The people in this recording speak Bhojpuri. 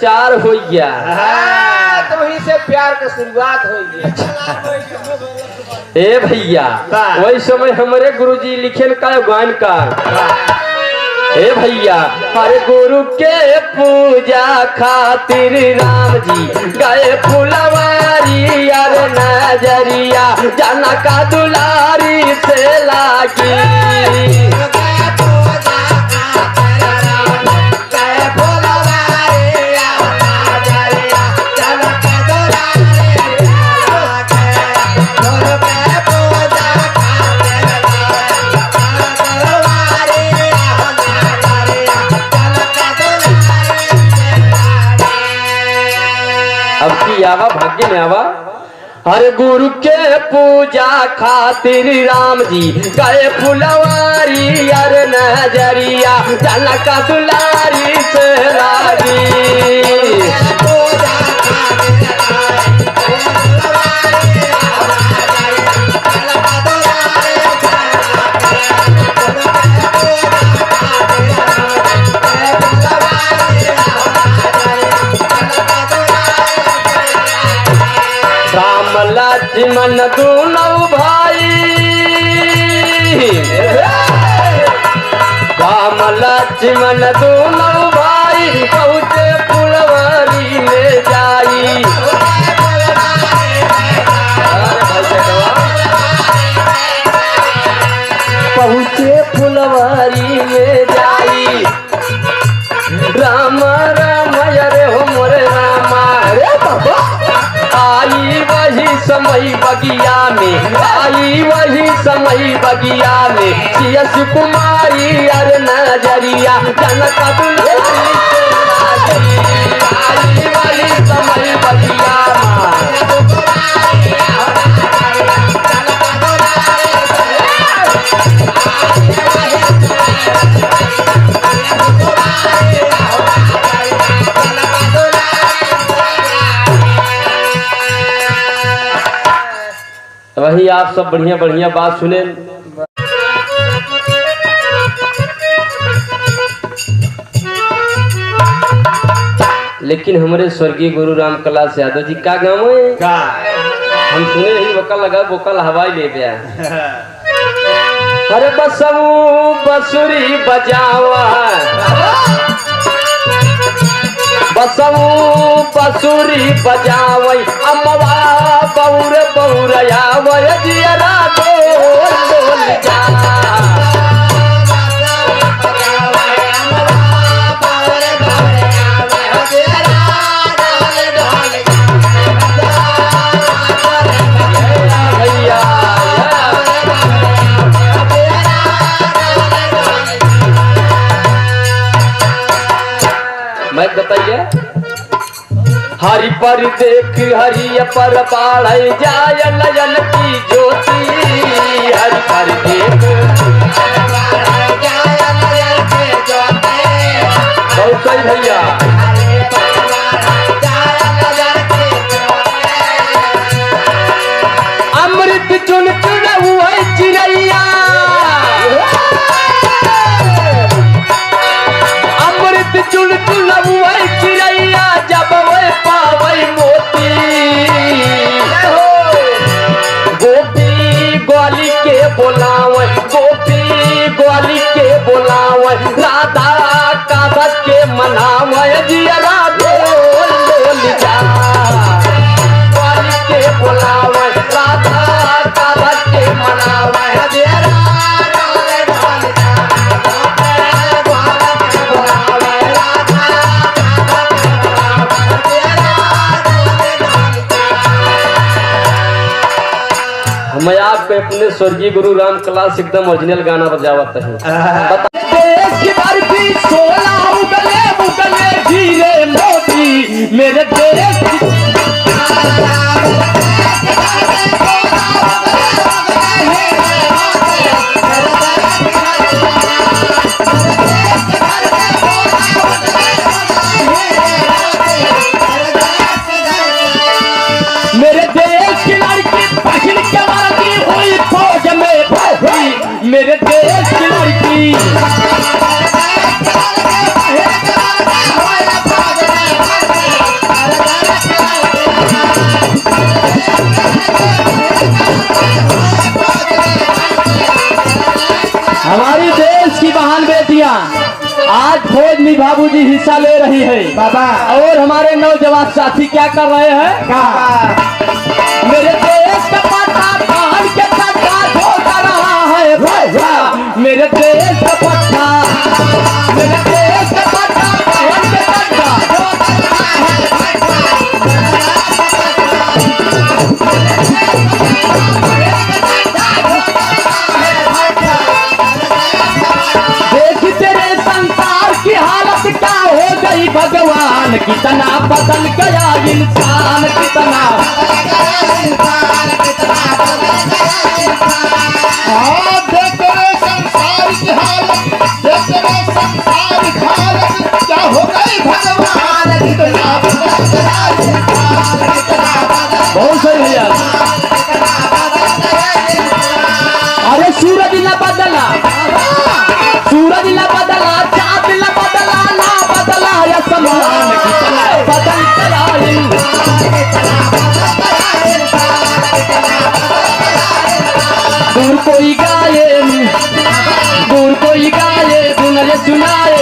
चार हो गया। तो वहीं से प्यार की शुरुआत हो गई। ए भैया वही समय हमारे गुरुजी लिखे का गान का ए भैया हरे गुरु के पूजा खातिर राम जी गए फुलवारी अरे नजरिया जाना का दुलारी से लागी। अब की आवा भाग्य में आवा हरे गुरु के पूजा खातिर राम जी गए फुलवारी अरे नजरिया जाना का दुलारी से लागी। राम लक्ष्मण दोनों भाई राम लक्ष्मण दोनों भाई पहुँचे फुलवारी में जाई। पहुँचे फुलवारी में जाई। राम राम अरे हो मोरे रामा रे बाबा आई वही समय बगिया में आई वही समय बगिया में सियस कुमारी अरे नजरिया जनक दुलारी से लागी। आई वही समय बगिया वही आप सब बढ़िया बढ़िया बात सुने। लेकिन हमारे स्वर्गीय गुरु राम कलाश यादव जी का गाँव है का हम सुने ही वकल लगा वकल हवाई ले गया। अरे बसऊ बसुरी बजावा बसऊ बसुरी बजावई अम्मवा बौर बौरया वय जियरा डोल डोल जा। मैं बताइए हरि पर देख हरि पर बाढ़ जाय नयन की ज्योति। हरि पर देख बहुत सही भैया। अमृत चुन चुन हुए चिड़ैया अमृत चुन चुन हुए चिड़ैया जब वे पावई मोती। गोपी ग्वाली के बोलावे गोपी ग्वाली के बोलावे राधा कागज के मनावे जियरा डोल डोल जा। ग्वाली के बोलावे राधा कागज के मनावे जियरा मैं आपको अपने स्वर्गीय गुरु राम कलाश एकदम ओरिजिनल गाना बजावत है। मेरे देश की लड़की पहन के मारती हुई फौज में हुई। मेरे देश की लड़की अपनी बाबूजी हिस्सा ले रही है बाबा और हमारे नौजवान साथी क्या कर रहे हैं? मेरे देश का पत्ता कान के कट्टा धोता रहा है भाई, मेरे देश का पत्ता, मेरे देश का पत्ता कान के कट्टा धोता रहा है देख तेरे संसार की हालत क्या हो गई भगवान, कितना बदल गया इंसान, कितना बहुत सही भैया। अरे सूरज न बदला, सूरज न बदला, चाँद न बदला, ना बदला या समान, कितना बदल गया दूर कोई गाये, दूर कोई गाये, सुनाए